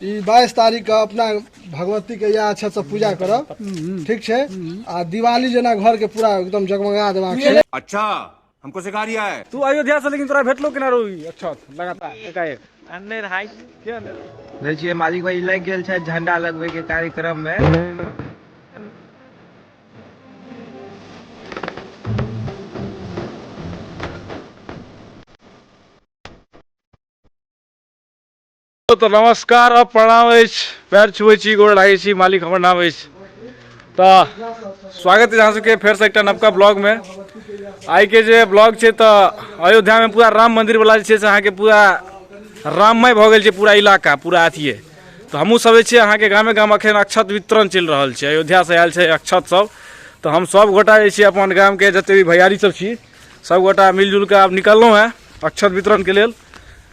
22 तारीख का अपना भगवती के यहाँ अच्छा से पूजा करब, ठीक है। आ दिवाली जना घर के पूरा एकदम जगमगा देवा। अच्छा हमको सिखा रिया है तू अयोध्या से, लेकिन तोरा भेटलो केना रोई? अच्छा लगातार एकाएक अन्ने हाई के देखिए मालिक भाई लग गेल छै झंडा लगवे के कार्यक्रम में। तो नमस्कार और प्रणाम अछि, पैर छुए छी, गोड़ लागै छी। मालिक हमर नाम अछि। तो स्वागत है अहाँ सबके फेर से एकटा नवका ब्लॉग में। आई के जे ब्लॉग छै तो अयोध्या में पूरा राम मंदिर वाला जे छै से अहाँ के पूरा राममय भ गेल छै पूरा इलाका, पूरा अथिए। तो हमहूँ सब जे छै अहाँ के गामे गाम अखन अक्षत वितरण चलि रहल छै। अयोध्या से आयल छै अक्षत सब, तो हम सब गोटा जे छै अपन गाम के जते भी भैयारी सब छी सब गोटा मिलजुल के आब निकललहुँ हैं अक्षत वितरण के लेल।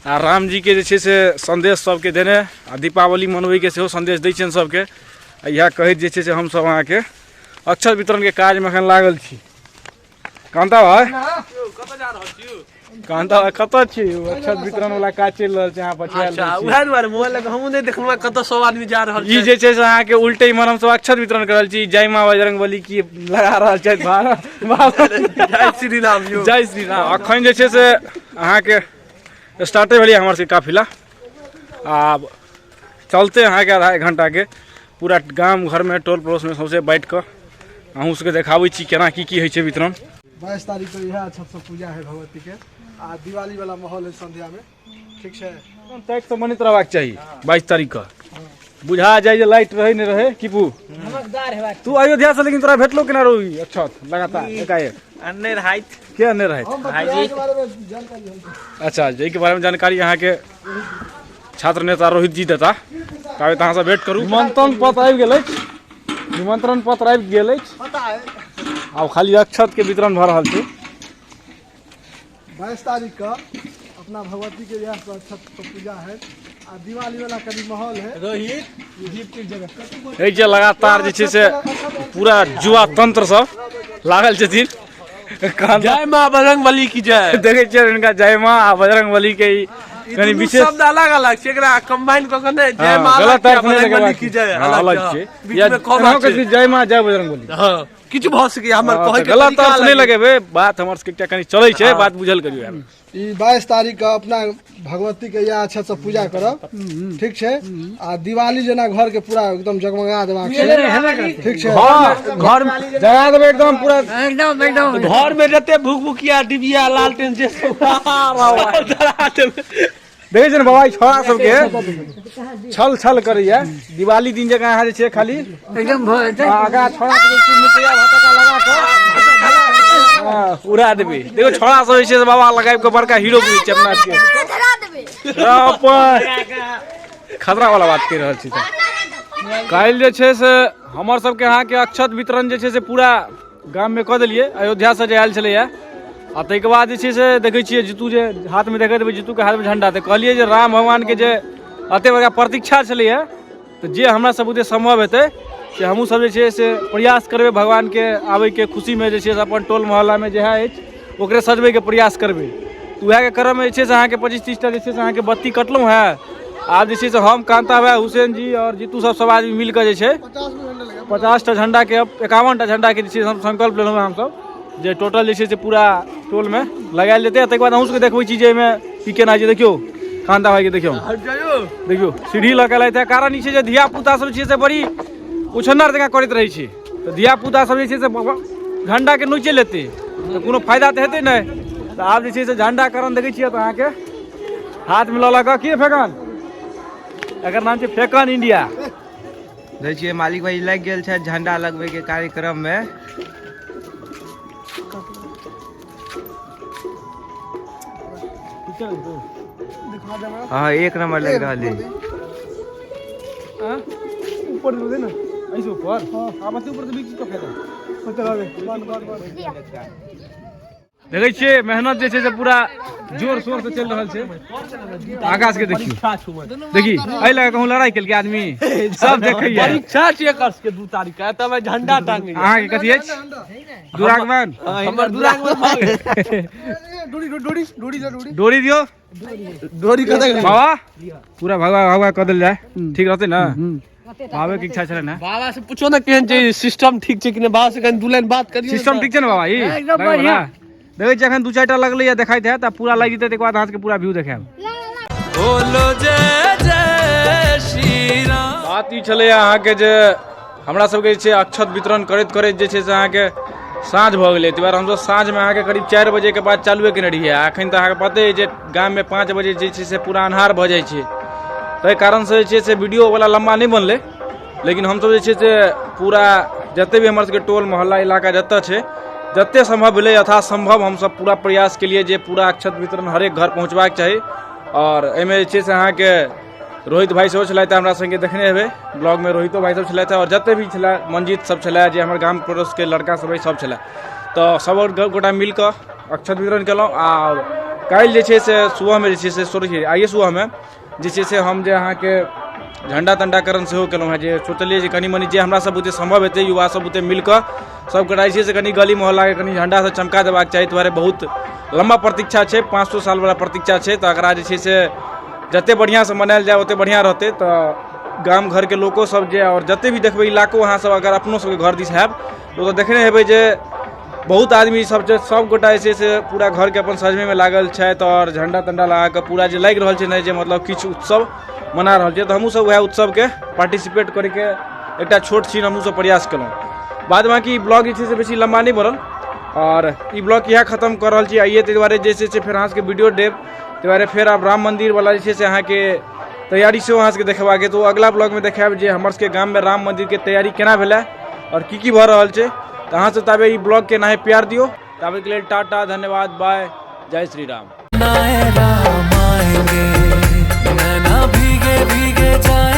आ राम जी के जे छै से संदेश सबके देने आ दीपावली मनबै के सेहो संदेश दै छियनि सबके। आ इएह कहैत जे छै से हमसब अहाँके अक्षत वितरण के काज में एखन लागल छी। कांता भाई कांता भाई कतऽ छी? अक्षत वितरण वाला काज चलि रहल छै, अहाँ पछुआएल छी। अच्छा उहे दुआरे मोबाइल लग हमहूँ नहि देखलहुँ कतऽ सब आदमी जा रहल छै। ई जे छै से अहाँके उल्टे इमहर हमसब अक्षत वितरण कर रहल छी। जय माँ बजरंगबली की लगा रहल छथि जय श्री राम यौ, जय श्री राम। अखन जे छै से अहाँके स्टार्टे भेलिए हमर सबके काफिला। आब चलते अहाँके आधा एक घंटा के पूरा गाम घर में टोल पड़ोस में सौंसे बैठ कऽ अहूँ सबके देखाबै छी केना की होइ छै वितरण। 22 तारीख को यह अच्छा से पूजा है भगवती के। आ दिवाली वाला माहौल है संध्या में, ठीक है। तैक तो मनित रहबाक चाही 22 तारीख का। बुझा जाए जे लाइट रहे नहीं रहे कीपू तू अयोध्या से, लेकिन तोरा भेटलो केना रोई? अच्छा लगातार एकाएक अन्ने हाइट के अन्ने रहे? अच्छा जय के बारे में जानकारी यहाँ के छात्र नेता रोहित जी देता। ताबे तहाँ से वेट करू। निमंत्रण पत्र आबि गेल अछि, निमंत्रण पत्र आबि गेल अछि। आब खाली अक्षत के वितरण भ रहल छै। 22 तारीख का अपना भगवती के यहाँ अक्षत पूजा है। आ दिवाली वाला कभी माहौल है। रोहित जे लगातार जे छै से पूरा जुआ तंत्र सब लागल छथिन। जय माँ बजरंगबली की जय। देखे छियै इनका जय माँ आ बजरंगबली के कनी विशेष शब्द अलग अलग छै, एकरा कंबाइन क के नै जय माँ गलत अर्थ नहीं बजरंगबली की जय अलग छै। बीच में कॉमा छै जय माँ जय बजरंगबली। हां किछु भ सके हमर कहै के गलत अर्थ नहीं लगेबे। बात हमर सबके कनी चलै छै, बात बुझल करियो यार। ई 22 तारीख का अपना भगवती के यहाँ अच्छा से पूजा करब, ठीक है। आ दिवाली जना घर के पूरा एकदम जगमगा देवा, ठीक है। घर जगा देबे एकदम पूरा एकदम घर में जते भुकभुकिया डिबिया लालटेन जे सब जरा देबे। देखे छै बाबा छोरा सबके छल छल करैया। दिवाली दिन जगह यहाँ जे छै खाली एकदम आगा छोरा सबके मिटिया भटका लगा के उड़ा देबे। देखो छोरा सब जे छै बाबा लगाइब के बड़का हीरो बुझै छै अपना के। खतरा वाला बात कहि रहल छी। काल्हि जे छै से हमर सबके यहाँ के अक्षत वितरण जे छै से पूरा गाम में कऽ देलियै। अयोध्या से जे आयल छलैया आ ताहिके बाद जे छै से देखै छियै जीतू जे हाथ में देखैत हेबै, जीतू के हाथ में झंडा। तऽ कहलियै जे राम भगवान के जे एते बड़का प्रतीक्षा छलैया, तऽ जे हमरा सब बुते संभव हेतै से हमहूँ सब जे छै से प्रयास करबै भगवान के आबै के खुशी में जे छै से अपन टोल मोहल्ला में जएह अछि ओकरे सजबै के प्रयास करबै। तऽ उएह के क्रम में जे छै से अहाँके 25-30 टा जे छै से अहाँके बत्ती कटलहुँ है। आब जे छै से हम कांता भाई, हुसैन जी और जीतू सब आदमी मिल के जे छै 50 टा झंडा के 51 टा झंडा के जे छै हम संकल्प लेलहुँ हमसब जे टोटल जे छै से पूरा टोल में लगायल जेतै। ताहिके बाद अहूँ सबके देखबै छी जे एहिमे की केना छै। देखियौ कांता भाई के देखियौ सीढ़ी लऽ के लाइट है। कारण ई छै जे धिया पुता सब छै से बड़ी उछन्नर जगह करैत रहै छै। तऽ धिया पुता सब जे छै से झंडा के नोचे लेतै तऽ कोनो फायदा तऽ हेतै नहि। तऽ आब जे छै से झंडा करण देखै छियै तऽ अहाँके हाथ में लऽ कऽ की फेकन, एकर नाम छै फेकन इंडिया। देखिए मालिक भाई लग गेल छै झंडा लगवे के कार्यक्रम में। हाँ एक नंबर लग रहा है। ऊपर दे ना ऐसे ऊपर। हाँ बस ऊपर तो बीच का फायदा। देखै छियै मेहनत जे छै से पूरा जोर शोर से चल रहल छै। आकाश के देखियो, देखी एहि लगा कहूँ लड़ाई केलकै आदमी सब देखैया। परीक्षा छै एकर के 2 तारीख के तब झंडा टांगे अहाँ के कथी अछि दुरागमन? हमर दुरागमन भाग डोरी दियो डोरी कतै बाबा, पूरा भगवा भगवा कऽ देल जाय, ठीक रहतै ना? भावे के इच्छा छलै ना? बाबा से पूछो ना केहन छै सिस्टम, ठीक छै कि नहीं। बाबा से कहीं 2 लाइन बात करियो। सिस्टम ठीक छै ना बाबा? ई एकदम बढ़िया। देखै छियै एखन 2-4 टा लगलै या देखाइत है तऽ पूरा लागि जेतै, तकर बाद अहाँ के पूरा व्यू देखायब। बोलो जय जय श्री राम। बात ई छलै अहाँ के जे हमरा सबके जे छै अक्षत वितरण करैत करैत जे छै से अहाँ के साँझ भऽ गेलै। ताहि दुआरे हमसब साँझ में अहाँ के करीब 4 बजे के बाद चालुए केने रहियै। एखन तऽ अहाँ के पते अइ जे गाम में 5 बजे जे छै से पूरा अन्हार भऽ जाइ छै, ताहि कारण से जे छै से वीडियो वाला लम्बा नहीं बनलै। लेकिन हमसब जे छै से पूरा जते भी हमर सबके टोल मोहल्ला इलाका जतऽ छै जते संभव भेलै यथासंभव हमसब पूरा प्रयास केलिए जे पूरा अक्षत वितरण हरेक घर पहुँचबाक चाही। और एहिमे जे छै से अहाँके रोहित भाई सेहो छलथि, हमरा संगे देखने हेबै ब्लॉग में रोहितो भाई सब छलथि, और जते भी छलै मंजीत सब छलै जे हमर गाम पड़ोस के लड़का सब अइ सब छलै। तऽ सब गोटा मिल कऽ अक्षत वितरण केलहुँ। और काल्हि जे छै से सुबह में जे छै से सॉरी आइए सुबह में जे छै से हम जे अहाँके झंडा तंडाकरण सेहो केलहुँ हैं, जे सोचलिए जे कनी मनी जे हमरा सब बुते संभव हेतै युवा सब बुते मिल कऽ सब गोटा जे छै से कनी गली मोहल्ला के कनी झंडा से चमका देबाक चाही। दुआरे बहुत लंबा प्रतीक्षा छै, 500 साल वाला प्रतीक्षा छै, तऽ एकरा जे छै से जते बढ़िया से मनायल जाए ओते बढ़िया रहतै। तऽ गाम घर के लोको सब जे और जते भी देखबै इलाको अहाँ सब अगर अपनो सबके घर दिस हैब तो देखने हेबै जे बहुत आदमी सब जे सब गोटा जे छै से पूरा घर के अपन सजमे में लागल छथि, और झंडा तंडा लगा कऽ पूरा जे लागि रहल छै ने जे मतलब किछु उत्सव मना रहल छै। तऽ हमहूँ सब वएह उत्सव के पार्टिसिपेट करे के एकटा छोट छीन हमहूँ सब प्रयास केलहुँ। बाद बाकी ब्लॉग जे छै से बेसी लम्बा नहीं बनल, और ई ब्लॉग इएह खत्म कर रहल छी आइए। ताहि दुआरे जे छै से फेर अहाँ सबके वीडियो देब, ताहि दुआरे फेर आब राम मंदिर वाला जे छै से अहाँ के तैयारी सेहो अहाँ सबके देखबाक है। तो अगला ब्लॉग में देखायब जे हमर सबके गाम में राम मंदिर के तैयारी केना भेलै और की भऽ रहल छै। तऽ अहाँ सब ताबे ई ब्लॉग के नाहे प्यार दियो। ताबे के लेल टाटा, धन्यवाद, बाय, जय श्री राम। भीगे भीगे जाए